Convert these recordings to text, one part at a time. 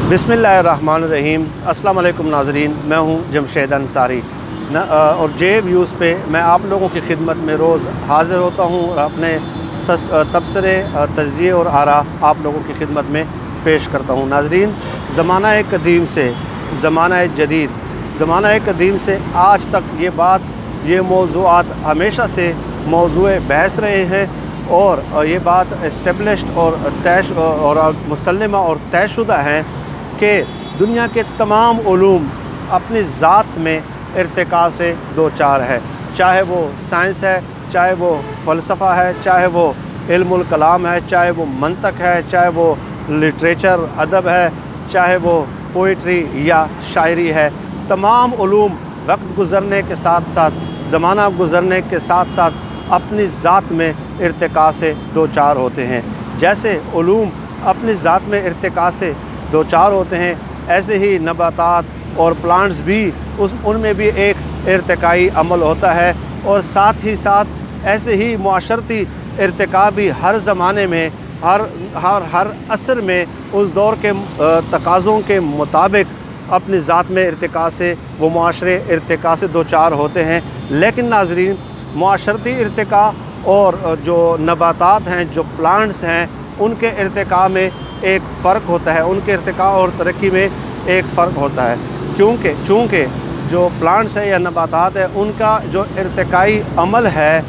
बिस्मिल्लाहिर्रहमानिर्रहीम। अस्सलाम वालेकुम नाज़रीन, मैं हूं जमशेद अंसारी और जे व्यूज़ पे मैं आप लोगों की खिदमत में रोज़ हाज़िर होता हूं और अपने तबसरे, तज्ज़िये और आरा आप लोगों की खिदमत में पेश करता हूं। नाज़रीन, ज़माना कदीम से ज़माना जदीद, ज़माना कदीम से आज तक ये मौज़ूआत हमेशा से मौज़ूए बहस रहे हैं और ये बात इस्टेब्लिश्ड और मुसल्लमा और तयशुदा हैं कि दुनिया के तमाम उलूम अपनी ज़ात में इर्तिका से दो चार है, चाहे वो साइंस है, चाहे वो फ़लसफ़ा है, चाहे वो इल्मुल कलाम है, चाहे वो मंतक है, चाहे वो लिटरेचर अदब है, चाहे वो पोइट्री या शायरी है। तमाम उलूम वक्त गुज़रने के साथ साथ, ज़माना गुज़रने के साथ साथ अपनी ज़ात में इर्तिका से दो चार होते हैं। जैसे उलूम अपनी ज़ात में इर्तिका से दो चार होते हैं, ऐसे ही नबातात और प्लांट्स भी उनमें भी एक इर्तिकाई अमल होता है। और साथ ही साथ ऐसे ही मुआशरती इर्तिका भी हर ज़माने में, हर असर में उस दौर के तकाज़ों के मुताबिक अपनी ज़ात में इर्तिका से वो मुआशरे इर्तिका से दो चार होते हैं। लेकिन नाज़रीन, मुआशरती इर्तिका और जो नबातात हैं, जो प्लांट्स हैं, उनके इर्तिका में एक फ़र्क होता है, उनके इर्तिका और तरक्की में एक फ़र्क होता है। चूँकि जो प्लांट्स है या नबातात है, उनका जो इर्तिकाई अमल है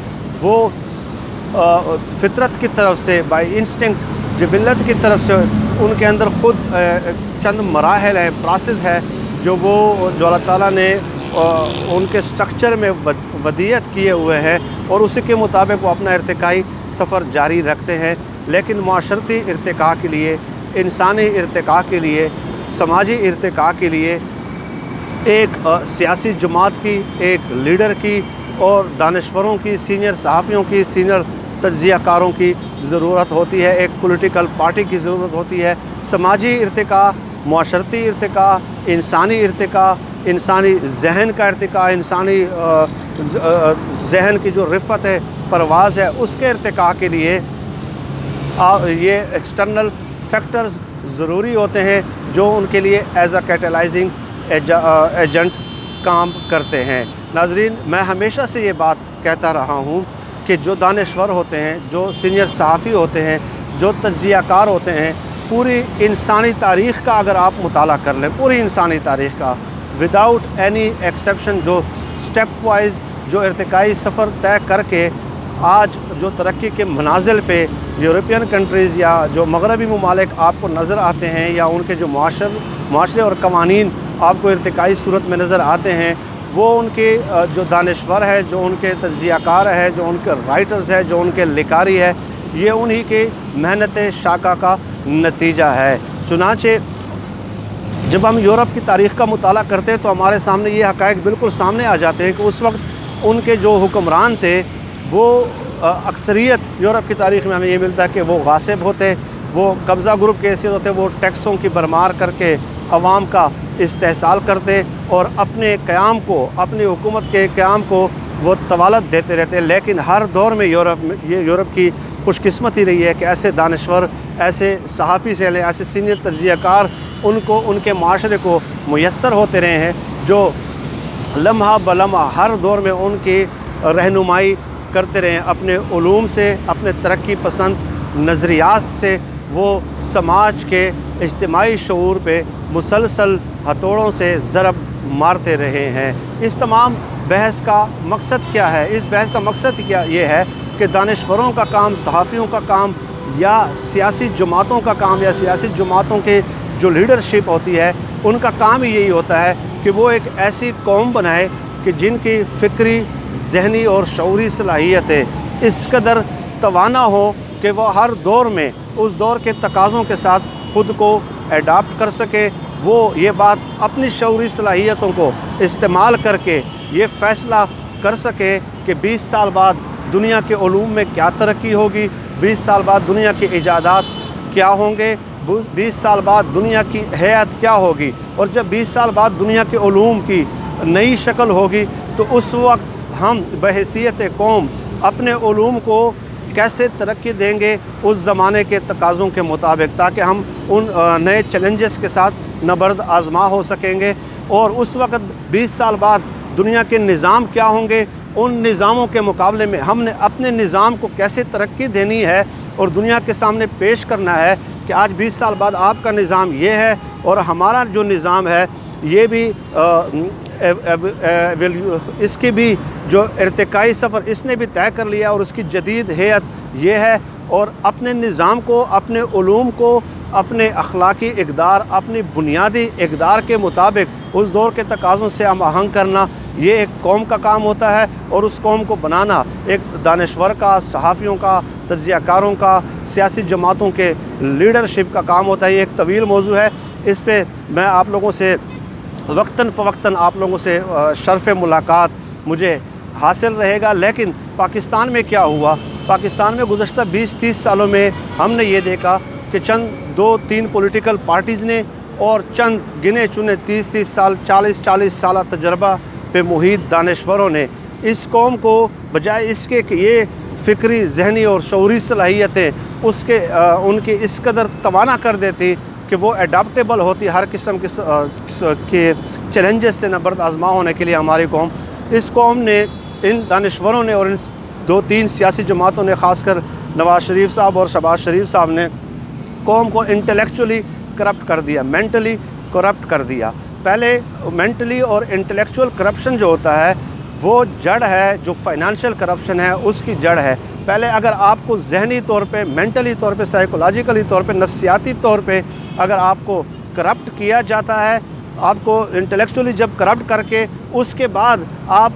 वो फ़ितरत की तरफ से, बाय इंस्टिंक्ट, जिबिल्लत की तरफ से उनके अंदर ख़ुद चंद मराहिल है, प्रोसेस है जो अल्लाह ताला ने उनके स्ट्रक्चर में वदियत किए हुए हैं और उसी के मुताबिक वो अपना इर्तिकाई सफ़र जारी रखते हैं। लेकिन मुआशरती इर्तिका के लिए, इंसानी इर्तिका के लिए, समाजी इर्तिका के लिए एक सियासी जमात की, एक लीडर की और दानिश्वरों की, सीनियर सहाफ़ियों की, सीनियर तज्ज़ियाकारों की ज़रूरत होती है, एक पॉलिटिकल पार्टी की ज़रूरत होती है। समाजी इर्तिका, मुआशरती इर्तिका, इंसानी इर्तिका, इंसानी जहन का इर्तिका, इंसानी जहन की जो रिफ़त है, परवाज़ है, उसके इर्तिका के लिए ये एक्सटर्नल फैक्टर्स ज़रूरी होते हैं जो उनके लिए एज़ अ कैटलाइजिंग एजेंट काम करते हैं। नाज़रीन, मैं हमेशा से ये बात कहता रहा हूँ कि जो दानिश्वर होते हैं, जो सीनियर सहाफ़ी होते हैं, जो तज्ज़ियाकार होते हैं, पूरी इंसानी तारीख़ का अगर आप मुताला कर लें, पूरी इंसानी तारीख़ का विदाउट एनी एक्सेप्शन, जो स्टेप वाइज जो इर्तिकाई सफ़र तय करके आज जो तरक्की के मनाजिल पे यूरोपियन कंट्रीज़ या जो मगरबी ममालिक आपको नज़र आते हैं, या उनके जो माशरे और कवानीन आपको इर्तिकाई सूरत में नज़र आते हैं, वो उनके जो दानिश्वर है, जो उनके तज्ज़ियाकार है, जो उनके राइटर्स है, जो उनके लिकारी है, ये उन्हीं के मेहनत शाका का नतीजा है। चुनांचे जब हम यूरोप की तारीख़ का मुताला करते हैं तो हमारे सामने ये हक़ाइक़ बिल्कुल सामने आ जाते हैं कि उस वक्त उनके जो हुक्मरान थे वो अक्सरियत यूरोप की तारीख़ में हमें ये मिलता है कि वो गासिब होते, वो कब्ज़ा ग्रुप के हैसियत होते, वो टैक्सों की भरमार करके अवाम का इस्तेहसाल करते और अपने क़याम को, अपनी हुकूमत के क़याम को वो तवालत देते रहते। लेकिन हर दौर में यूरोप की खुशकिस्मती रही है कि ऐसे दानिश्वर, ऐसे सहाफ़ी से ऐसे सीनियर तज्ज़ियाकार उनको, उनके माशरे को मुयस्सर होते रहे हैं जो लम्हा बलम्हा हर दौर में उनकी रहनुमाई करते रहे। अपने उलूम से, अपने तरक्की पसंद नज़रियात से वो समाज के इज्तिमाई शऊर पे मुसलसल हथौड़ों से ज़रब मारते रहे हैं। इस तमाम बहस का मकसद क्या है? इस बहस का मकसद ये है कि दानिश्वरों का काम, सहाफ़ियों का काम या सियासी जमातों का काम, या सियासी जमातों के जो लीडरशिप होती है, उनका काम ही यही होता है कि वो एक ऐसी कौम बनाए कि जिनकी फ़िक्री, ज़हनी और शऊरी सलाहियतें इस कदर तवाना हो कि वो हर दौर में उस दौर के तकाज़ों के साथ ख़ुद को एडाप्ट कर सके। वो ये बात अपनी शऊरी सलाहियतों को इस्तेमाल करके ये फ़ैसला कर सके कि 20 साल बाद दुनिया के उलूम में क्या तरक्की होगी, 20 साल बाद दुनिया के इजादात क्या होंगे, 20 साल बाद दुनिया की हैत क्या होगी। और जब 20 साल बाद दुनिया के उलूम की नई शक्ल होगी तो उस वक्त हम बहैसियत कौम अपने उलूम को कैसे तरक्की देंगे उस ज़माने के तकाज़ों के मुताबिक, ताकि हम उन नए चैलेंजेस के साथ नबर्द आज़मा हो सकेंगे। और उस वक़्त 20 साल बाद दुनिया के निज़ाम क्या होंगे, उन निज़ामों के मुकाबले में हमने अपने निज़ाम को कैसे तरक्की देनी है और दुनिया के सामने पेश करना है कि आज 20 साल बाद आपका निज़ाम ये है और हमारा जो निज़ाम है ये भी इसकी भी जो इर्तिकाई सफ़र इसने भी तय कर लिया और उसकी जदीद हैत ये है। और अपने निज़ाम को, अपने उलूम को, अपने अखलाकी इक़दार, अपनी बुनियादी इक़दार के मुताबिक उस दौर के तकाज़ों से हम आहंग करना, ये एक कौम का काम होता है। और उस कौम को बनाना एक दानिश्वर का, सहाफ़ियों का, तज्ज़ियाकारों का, सियासी जमातों के लीडरशिप का काम होता है। ये एक तवील मौजू है, इस पे मैं आप लोगों से वक्तन फ़वक्तन आप लोगों से शर्फ़ मुलाकात मुझे हासिल रहेगा। लेकिन पाकिस्तान में क्या हुआ, पाकिस्तान में गुज़श्ता 20-30 सालों में हमने ये देखा कि चंद 2-3 पॉलिटिकल पार्टीज़ ने और चंद गिने चुने 30-30 साल, 40-40 साल तजर्बा पे मुहीत दानिश्वरों ने इस कौम को बजाय इसके कि ये फ़िक्री, ज़हनी और शऊरी सलाहियतें उसके उनकी इस कदर तवाना कर देती कि वो एडाप्टेबल होती हर किस्म के चैलेंजेस से नबर्द आज़मा होने के लिए हमारी कौम, इस कौम ने, इन दानिश्वरों ने और इन 2-3 सियासी जमातों ने, ख़ासकर नवाज़ शरीफ साहब और शहबाज शरीफ साहब ने कौम को इंटेलेक्चुअली करप्ट कर दिया, मेंटली करप्ट कर दिया। पहले मेंटली और इंटेलेक्चुअल करप्शन जो होता है वो जड़ है, जो फाइनेंशियल करप्शन है उसकी जड़ है। पहले अगर आपको ज़हनी तौर पे, मेंटली तौर पे, साइकोलॉजिकली तौर पे, नफ्सियाती तौर पे अगर आपको करप्ट किया जाता है, आपको इंटेलेक्चुअली जब करप्ट करके उसके बाद आप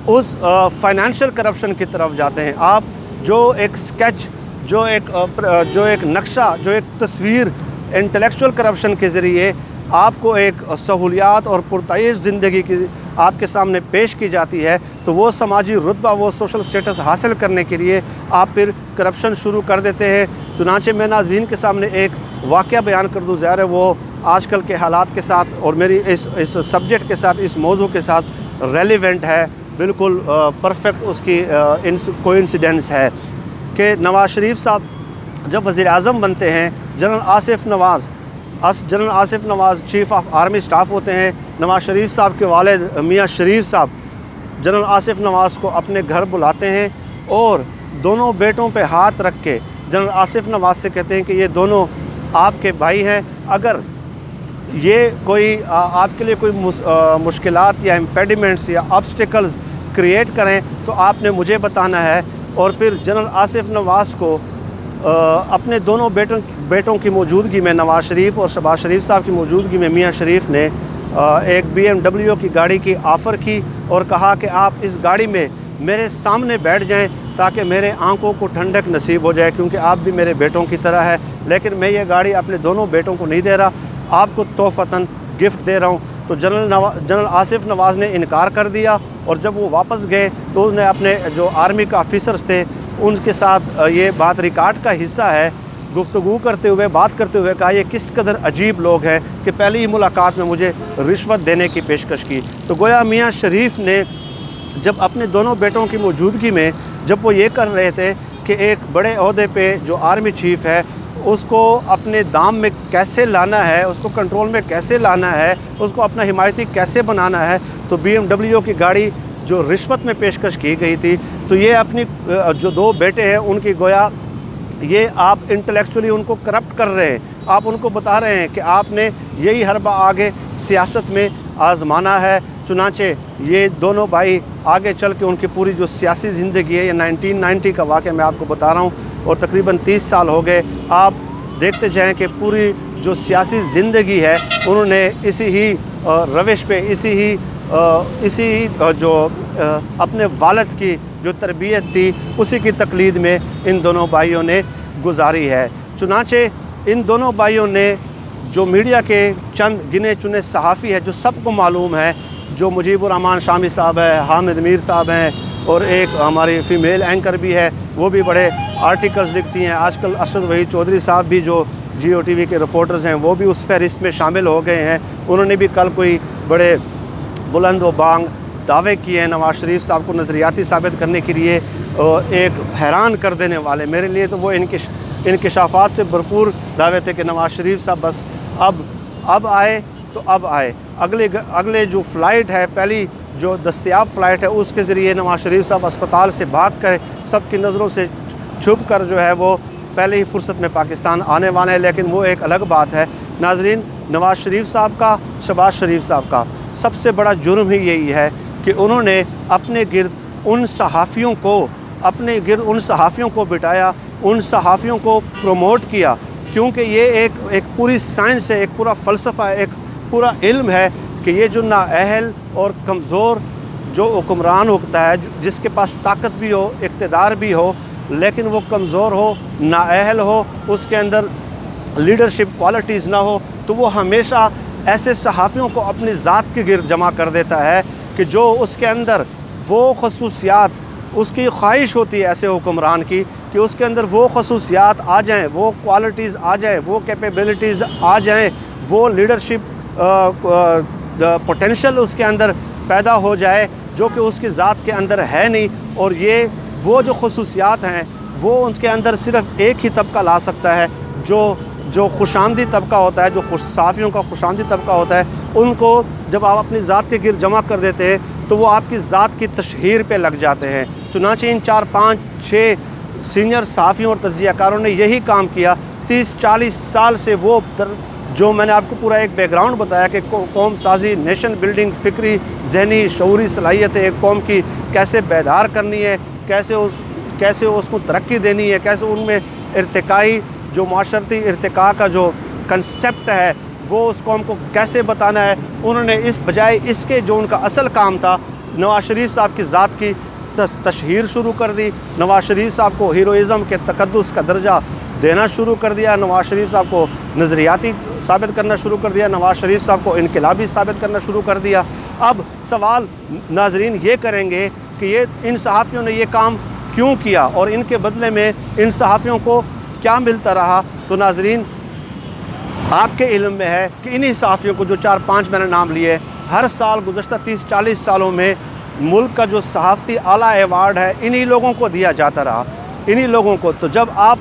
उस फाइनेंशियल करप्शन की तरफ जाते हैं, आप जो एक स्केच, जो एक नक्शा, जो एक तस्वीर इंटेलेक्चुअल करप्शन के ज़रिए आपको एक सहूलियात और पुरताइश ज़िंदगी की आपके सामने पेश की जाती है, तो वो समाजी रुतबा, वो सोशल स्टेटस हासिल करने के लिए आप फिर करप्शन शुरू कर देते हैं। चुनांचे मैं नाज़रीन के सामने एक वाक़या बयान कर दूँ, ज़ाहिर है वो आजकल के हालात के साथ और मेरी इस सब्जेक्ट के साथ, इस मौजू के साथ रेलिवेंट है, बिल्कुल परफेक्ट उसकी कोइंसिडेंस है कि नवाज़ शरीफ साहब जब वज़ीर आज़म बनते हैं, general Asif Nawaz chief of army staff होते हैं। नवाज़ शरीफ साहब के वालिद मियाँ शरीफ साहब जनरल आसिफ नवाज़ को अपने घर बुलाते हैं और दोनों बेटों पे हाथ रख के जनरल आसिफ नवाज़ से कहते हैं कि ये दोनों आपके भाई हैं, अगर ये कोई आपके लिए कोई मुश्किलात या इम्पेडिमेंट्स या ऑब्स्टिकल्स क्रिएट करें तो आपने मुझे बताना है। और फिर जनरल आसिफ नवाज़ को अपने दोनों बेटों की मौजूदगी में, नवाज़ शरीफ और शहबाज शरीफ साहब की मौजूदगी में, मियाँ शरीफ ने एक BMW की गाड़ी की ऑफ़र की और कहा कि आप इस गाड़ी में मेरे सामने बैठ जाएं ताकि मेरे आंखों को ठंडक नसीब हो जाए, क्योंकि आप भी मेरे बेटों की तरह है। लेकिन मैं ये गाड़ी अपने दोनों बेटों को नहीं दे रहा, आपको तोहफ़तन गिफ्ट दे रहा हूँ। तो जनरल आसिफ नवाज़ ने इनकार कर दिया और जब वो वापस गए तो उसने अपने जो आर्मी का ऑफिसर्स थे उनके साथ ये बात रिकॉर्ड का हिस्सा है, गुफ्तगू करते हुए, बात करते हुए कहा ये किस कदर अजीब लोग हैं कि पहली ही मुलाकात में मुझे रिश्वत देने की पेशकश की। तो गोया मियाँ शरीफ ने जब अपने दोनों बेटों की मौजूदगी में जब वो ये कर रहे थे कि एक बड़े ओहदे पे जो आर्मी चीफ़ है उसको अपने दाम में कैसे लाना है, उसको कंट्रोल में कैसे लाना है, उसको अपना हिमायती कैसे बनाना है, तो BMW की गाड़ी जो रिश्वत में पेशकश की गई थी, तो ये अपनी जो दो बेटे हैं उनकी गोया ये आप इंटेलेक्चुअली उनको करप्ट कर रहे हैं। आप उनको बता रहे हैं कि आपने यही हरबा आगे सियासत में आज़माना है। चुनांचे ये दोनों भाई आगे चल के उनकी पूरी जो सियासी ज़िंदगी है, ये 1990 का वाक़या मैं आपको बता रहा हूँ और तकरीबन 30 साल हो गए। आप देखते जाएं कि पूरी जो सियासी ज़िंदगी है उन्होंने इसी ही रविश पे, इसी ही जो अपने वालिद की जो तरबियत थी उसी की तकलीद में इन दोनों भाइयों ने गुजारी है। चुनांचे इन दोनों भाइयों ने जो मीडिया के चंद गिने चुने सहाफ़ी है, जो सबको मालूम है, जो मुजीबुर रहमान शामी साहब है, हामिद मीर साहब हैं और एक हमारी फ़ीमेल एंकर भी है, वो भी बड़े आर्टिकल्स लिखती हैं। आजकल अशरद वहीद चौधरी साहब भी जो Jio TV के रिपोर्टर्स हैं वो भी उस फहरिस्त में शामिल हो गए हैं। उन्होंने भी कल कोई बड़े बुलंद व बांग دعوے کیے ہیں نواز شریف صاحب کو نظریاتی ثابت کرنے کے لیے، ایک حیران کر دینے والے، میرے لیے تو وہ انکشافات سے بھرپور دعوے تھے کہ نواز شریف صاحب بس اب آئے تو اب آئے، اگلے جو فلائٹ ہے، پہلی جو دستیاب فلائٹ ہے، اس کے ذریعے نواز شریف صاحب اسپتال سے بھاگ کر سب کی نظروں سے چھپ کر جو ہے وہ پہلے ہی فرصت میں پاکستان آنے والے ہیں، لیکن وہ ایک الگ بات ہے۔ ناظرین، نواز شریف صاحب کا، شہباز شریف صاحب کا سب سے بڑا جرم ہی یہی ہے کہ انہوں نے اپنے گرد ان صحافیوں کو بٹھایا، ان صحافیوں کو پروموٹ کیا، کیونکہ یہ ایک پوری سائنس ہے، ایک پورا فلسفہ ہے، ایک پورا علم ہے کہ یہ جو نااہل اور کمزور جو حکمران ہوتا ہے، جس کے پاس طاقت بھی ہو، اقتدار بھی ہو، لیکن وہ کمزور ہو، نااہل ہو، اس کے اندر لیڈرشپ کوالٹیز نہ ہو، تو وہ ہمیشہ ایسے صحافیوں کو اپنی ذات کے گرد جمع کر دیتا ہے کہ جو اس کے اندر وہ خصوصیات، اس کی خواہش ہوتی ہے ایسے حکمران کی کہ اس کے اندر وہ خصوصیات آ جائیں، وہ کوالٹیز آ جائیں، وہ کیپیبلٹیز آ جائیں، وہ لیڈرشپ پوٹینشل اس کے اندر پیدا ہو جائے جو کہ اس کی ذات کے اندر ہے نہیں، اور وہ جو خصوصیات ہیں وہ ان کے اندر صرف ایک ہی طبقہ لا سکتا ہے، جو خوشامدی طبقہ ہوتا ہے، جو صحافیوں کا خوشامدی طبقہ ہوتا ہے۔ ان کو جب آپ اپنی ذات کے گرد جمع کر دیتے ہیں تو وہ آپ کی ذات کی تشہیر پہ لگ جاتے ہیں۔ چنانچہ ان 4 5 6 سینئر صحافیوں اور تجزیہ کاروں نے یہی کام کیا 30-40 سال سے، وہ جو میں نے آپ کو پورا ایک بیک گراؤنڈ بتایا کہ قوم سازی، نیشن بلڈنگ، فکری، ذہنی، شعوری صلاحیت ایک قوم کی کیسے بیدار کرنی ہے، کیسے اس کو ترقی دینی ہے، کیسے ان میں ارتقائی جو معاشرتی ارتقاء کا جو کنسیپٹ ہے وہ اس قوم کو کیسے بتانا ہے، انہوں نے اس بجائے اس کے جو ان کا اصل کام تھا، نواز شریف صاحب کی ذات کی تشہیر شروع کر دی، نواز شریف صاحب کو ہیروئزم کے تقدس کا درجہ دینا شروع کر دیا، نواز شریف صاحب کو نظریاتی ثابت کرنا شروع کر دیا، نواز شریف صاحب کو انقلابی ثابت کرنا شروع کر دیا۔ اب سوال ناظرین یہ کریں گے کہ ان صحافیوں نے یہ کام کیوں کیا اور ان کے بدلے میں ان صحافیوں کو کیا ملتا رہا؟ تو ناظرین، آپ کے علم میں ہے کہ انہی صحافیوں کو جو 4-5 میں نے نام لیے، ہر سال گزشتہ 30-40 سالوں میں ملک کا جو صحافتی اعلیٰ ایوارڈ ہے انہی لوگوں کو دیا جاتا رہا، انہی لوگوں کو۔ تو جب آپ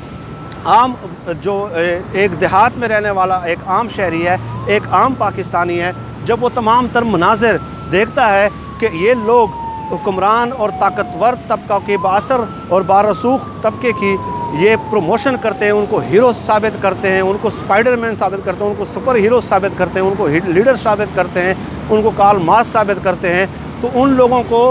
عام جو ایک دیہات میں رہنے والا ایک عام شہری ہے، ایک عام پاکستانی ہے، جب وہ تمام تر مناظر دیکھتا ہے کہ یہ لوگ حکمران اور طاقتور طبقہ کے بااثر اور بارسوخ طبقے کی یہ پروموشن کرتے ہیں، ان کو ہیرو ثابت کرتے ہیں، ان کو سپائڈر مین ثابت کرتے ہیں، ان کو سپر ہیرو ثابت کرتے ہیں، ان کو لیڈر ثابت کرتے ہیں، ان کو کارل مارکس ثابت کرتے ہیں، تو ان لوگوں کو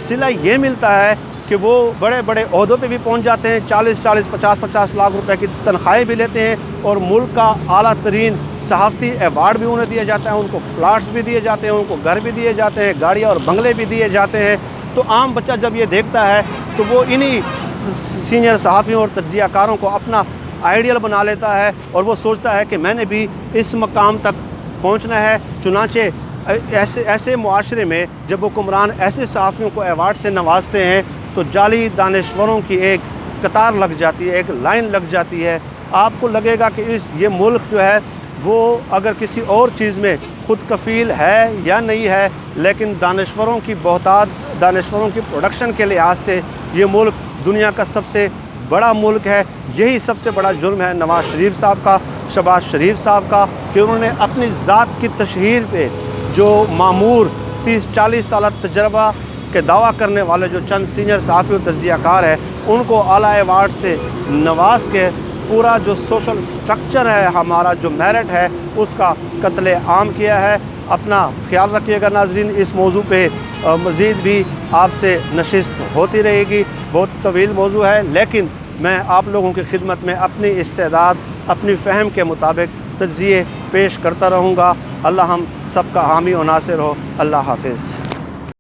صلہ یہ ملتا ہے کہ وہ بڑے بڑے عہدوں پہ بھی پہنچ جاتے ہیں، 40-40 50-50 لاکھ روپے کی تنخواہیں بھی لیتے ہیں، اور ملک کا اعلیٰ ترین صحافتی ایوارڈ بھی انہیں دیا جاتا ہے، ان کو پلاٹس بھی دیے جاتے ہیں، ان کو گھر بھی دیے جاتے ہیں، گاڑیاں اور بنگلے بھی دیے جاتے ہیں۔ تو عام بچہ جب یہ دیکھتا ہے تو وہ انہی سینئر صحافیوں اور تجزیہ کاروں کو اپنا آئیڈیل بنا لیتا ہے، اور وہ سوچتا ہے کہ میں نے بھی اس مقام تک پہنچنا ہے۔ چنانچہ ایسے معاشرے میں جب حکمران ایسے صحافیوں کو ایوارڈ سے نوازتے ہیں تو جعلی دانشوروں کی ایک قطار لگ جاتی ہے، ایک لائن لگ جاتی ہے۔ آپ کو لگے گا کہ یہ ملک جو ہے وہ اگر کسی اور چیز میں خود کفیل ہے یا نہیں ہے، لیکن دانشوروں کی بہتات، دانشوروں کی پروڈکشن کے لحاظ سے یہ ملک دنیا کا سب سے بڑا ملک ہے۔ یہی سب سے بڑا جرم ہے نواز شریف صاحب کا، شہباز شریف صاحب کا، کہ انہوں نے اپنی ذات کی تشہیر پہ جو معمور 30-40 سالہ تجربہ کے دعویٰ کرنے والے جو چند سینئر صحافی و تجزیہ کار ہیں، ان کو اعلیٰ ایوارڈ سے نواز کے پورا جو سوشل سٹرکچر ہے، ہمارا جو میرٹ ہے، اس کا قتل عام کیا ہے۔ اپنا خیال رکھیے گا ناظرین، اس موضوع پہ مزید بھی آپ سے نشست ہوتی رہے گی، بہت طویل موضوع ہے، لیکن میں آپ لوگوں کی خدمت میں اپنی استعداد، اپنی فہم کے مطابق تجزیے پیش کرتا رہوں گا۔ اللہ ہم سب کا حامی و ناصر ہو۔ اللہ حافظ۔